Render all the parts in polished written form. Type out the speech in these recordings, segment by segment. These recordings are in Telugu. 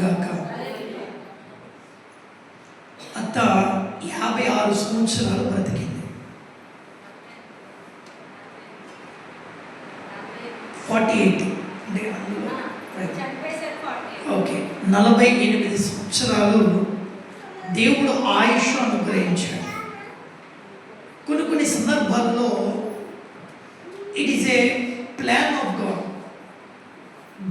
గాక. అత్త 56 సంవత్సరాలు బ్రతికింది. 48 ఓకే, 48 సంవత్సరాలు దేవుడు ఆయుష్ అనుగ్రహించాడు. కొన్ని సందర్భాల్లో it is a plan of God.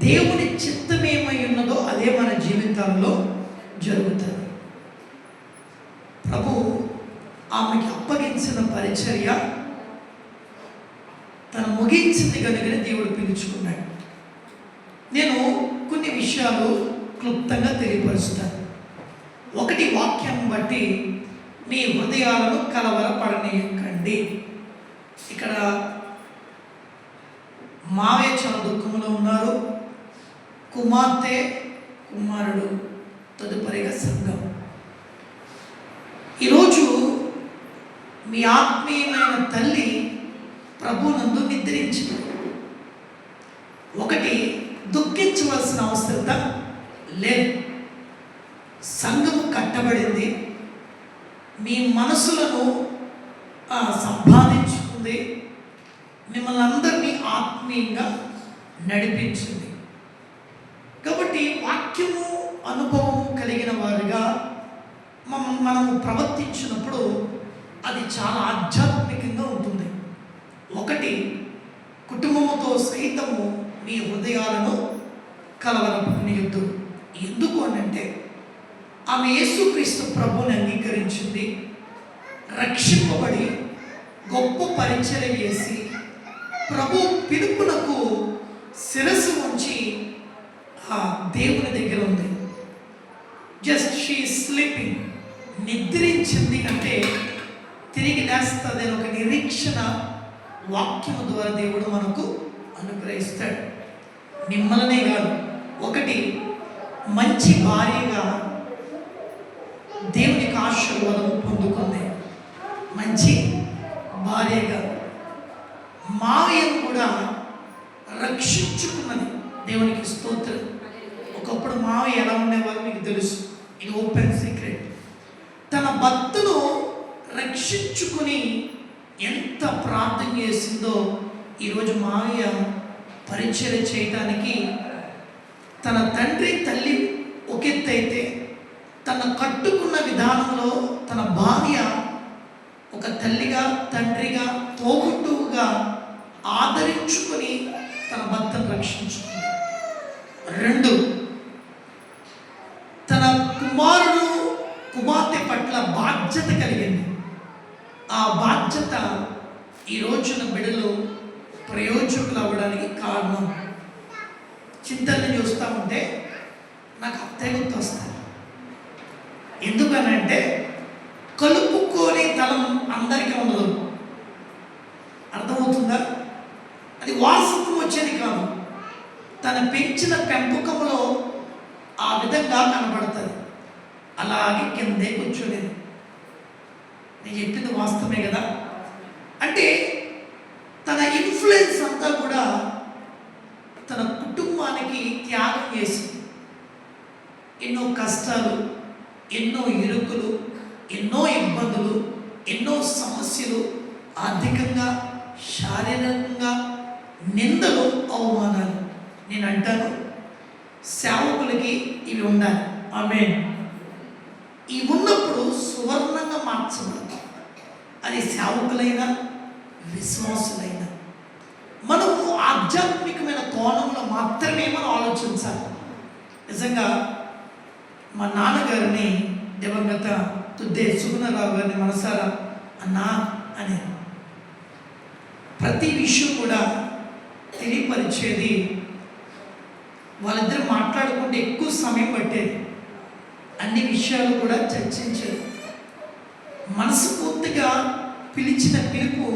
దేవుని చిత్తం ఏమై ఉన్నదో అదే మన జీవితాల్లో జరుగుతుంది. ప్రభు ఆమెకి అప్పగించిన పరిచర్య తను ముగించింది కనుక దేవుడు పిలుచుకున్నాడు. నేను కొన్ని విషయాలు క్లుప్తంగా తెలియపరుస్తాను. ఒకటి, వాక్యం బట్టి మీ హృదయాలను కలవరపడనీయకండి. ఇక్కడ మావయ్య చాలా దుఃఖంలో ఉన్నారు, కుమార్తె కుమారుడు, తదుపరిగా సంఘం. ఈరోజు మీ ఆత్మీయమైన తల్లి ప్రభునందు నిద్రించింది. ఒకటి, దుఃఖించవలసిన అవసరత లేదు. సంఘము కట్టబడింది, మీ మనసులను సంపాదించుకుంది, మిమ్మల్ని అందరినీ ఆత్మీయంగా నడిపించింది. కాబట్టి వాక్యము అనుభవము కలిగిన వారుగా మనము ప్రవర్తించినప్పుడు అది చాలా ఆధ్యాత్మికంగా ఉంటుంది. ఒకటి, కుటుంబముతో సైతము మీ హృదయాలను కలవరపడనీయొద్దు. ఎందుకు అనంటే ఆమె యేసుక్రీస్తు ప్రభువుని అంగీకరించింది, రక్షింపబడి గొప్ప పరిచర్య చేసి ప్రభు పిలుపునకు శిరస్సు ఉంచి ఆ దేవుని దగ్గర ఉంది. జస్ట్ షీ స్లీపింగ్, నిద్రించింది అంటే తిరిగి లేస్తుంది అని ఒక నిరీక్షణ వాక్యము ద్వారా దేవుడు మనకు అనుగ్రహిస్తాడు. మిమ్మల్నే కాదు, ఒకటి, మంచి భార్యగా దేవునికి ఆశీర్వాదం పొందుకుంది. మంచి భార్యగా మావయ్యను కూడా రక్షించుకున్నది. దేవునికి స్తోత్రం. ఒకప్పుడు మావయ్య ఎలా ఉండేవారు మీకు తెలుసు, ఇది ఓపెన్ సీక్రెట్. తన భర్తను రక్షించుకుని ఎంత ప్రార్థన చేసిందో ఈరోజు మావయ్య పరిచర్య చేయడానికి తన తండ్రి తల్లి ఒకెత్తైతే తన కట్టుకున్న విధానంలో తన భార్య ఒక తల్లిగా, తండ్రిగా, తోబుట్టువుగా ఆదరించుకొని తన భర్తను రక్షించుకుంది. 2, తన కుమారుడు కుమార్తె పట్ల బాధ్యత కలిగింది. ఆ బాధ్యత ఈ రోజున బిడ్డలు ప్రయోజకులు అవ్వడానికి కారణం. చింతల్ని చూస్తూ ఉంటే నాకు అత్తయ్య గుర్తు వస్తుంది. ఎందుకనంటే కలుపుకోని తలం అందరికీ ఉండదు. అర్థమవుతుందా? అది వారసత్వం వచ్చేది కాదు, తన పెంచిన పెంపకంలో ఆ విధంగా కనబడుతుంది. అలాగే కిందే కూర్చోలేదు. నేను చెప్పింది వాస్తవమే కదా. అంటే తన ఇన్ఫ్లుయెన్స్ అంతా కూడా తన కుటుంబానికి త్యాగం చేసింది. ఎన్నో కష్టాలు, ఎన్నో ఇరుకులు, ఎన్నో ఇబ్బందులు, ఎన్నో సమస్యలు, ఆర్థికంగా, శారీరకంగా, నిందలు, అవమానాలు. నేను అంటాను, సేవకులకి ఇవి ఉండాలి. ఆమేన్. ఇవి ఉన్నప్పుడు సువర్ణంగా మార్చబడతాం. అది సేవకులైనా విశ్వాసులైనా మనము ఆధ్యాత్మికమైన కోణంలో మాత్రమే మనం ఆలోచించాలి. నిజంగా మా నాన్నగారిని దివంగత తుద్దే సుగుణరావు గారిని మనసారా అన్నా అని ప్రతి విషయం కూడా తెలియపరిచేది. వాళ్ళిద్దరు మాట్లాడుకుంటే ఎక్కువ సమయం పట్టేది. అన్ని విషయాలు కూడా చర్చించేది. మనస్ఫూర్తిగా పిలిచిన పిలుపు.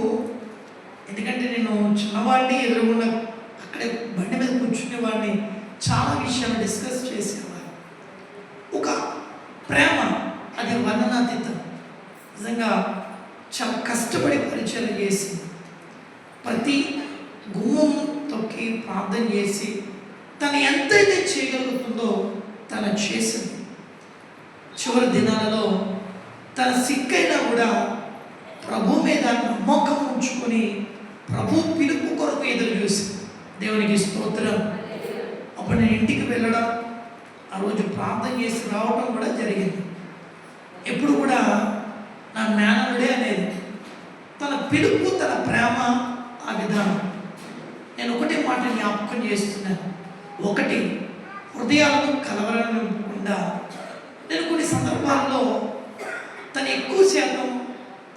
ఎందుకంటే నేను చిన్నవాడిని, ఎదురుగున్న అక్కడే బండి మీద కూర్చునేవాడిని, చాలా విషయాలు డిస్కస్ చేసేవాడు. ఒక ప్రేమ, అది వర్ణనాతీతం. నిజంగా చాలా కష్టపడి పరిచయం చేసింది. ప్రతి గుమ్మం తొక్కి ప్రార్థన చేసి తను ఎంతైతే చేయగలుగుతుందో తను చేసింది. చివరి దినాలలో తన సిక్కైనా కూడా ప్రభు మీద నమ్మకం ఉంచుకొని ప్రభు పిలుపు కొరకు ఎదురు చూసింది. దేవునికి స్తోత్రం. అప్పుడు నేను ఇంటికి వెళ్ళడం, ఆ రోజు ప్రార్థన చేసి రావడం కూడా జరిగింది. ఎప్పుడు కూడా నా మేనలుడే అనేది తన పిలుపు, తన ప్రేమ, ఆ విధానం. నేను ఒకటే మాట జ్ఞాపకం చేస్తున్నాను. ఒకటి, హృదయాలను కలవరకుండా నేను కొన్ని సందర్భాల్లో తను ఎక్కువ శాతం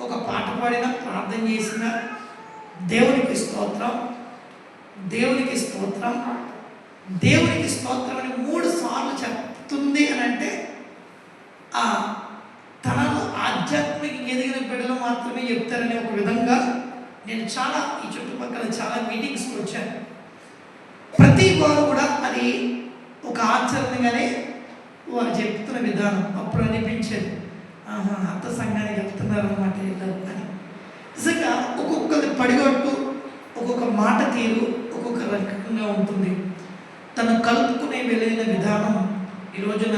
ఒక పాట పాడినా, ప్రార్థన చేసిన దేవునికి స్తోత్రం, దేవునికి స్తోత్రం, దేవునికి స్తోత్రం అని 3 సార్లు చెప్తుంది అని అంటే ఆ తనలో ఆధ్యాత్మిక ఎదిగిన బిడ్డలు మాత్రమే చెప్తారనే ఒక విధంగా నేను చాలా ఈ చుట్టుపక్కల చాలా మీటింగ్స్కి వచ్చాను. ప్రతి వారు కూడా అది ఒక ఆచరణగానే వారు చెప్తున్న విధానం. అప్పుడు అనిపించేది, అంత సంఘానికి వెళ్తున్నారు అన్నమాట వెళ్ళరు అని. నిజంగా ఒక్కొక్కరి పడిగొట్టు, ఒక్కొక్క మాట తీరు ఒక్కొక్క రకంగా ఉంటుంది. తను కలుపుకునే వెళ్ళిన విధానం ఈ రోజున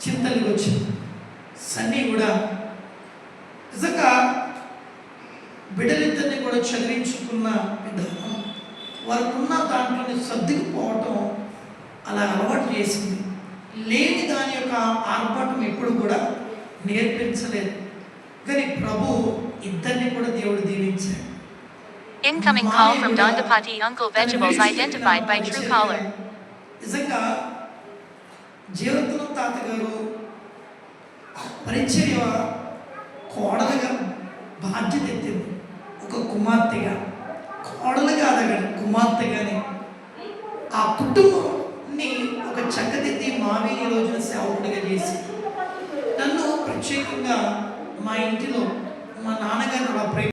చింతలు వచ్చింది. సన్నీ కూడా నిజంగా బిడ్డలిద్దరిని కూడా చదివించుకున్న విధానం, వారికి ఉన్న దాంట్లోని సర్దుకుపోవటం అలా అలవాటు చేసింది. లేని దాని యొక్క ఆర్భాటం ఎప్పుడు కూడా నేర్పించలేదు. కానీ ప్రభు ఇద్దరిని కూడా దేవుడు దీవించాడు. Incoming call from Dondapati Uncle Vegetables identified by Truecaller. నిజంగా జీవరత్నం తాతగారు పరిచర్య కోడలుగా బాధ్యత ఎత్తింది. ఒక కుమార్తెగా, కోడలుగా అదగడు కుమార్తెగానే ఆ కుటుంబాన్ని ఒక చక్కదిద్ది మావిని రోజున సేవకుడిగా చేసి నన్ను ప్రత్యేకంగా మా ఇంటిలో మా నాన్నగారు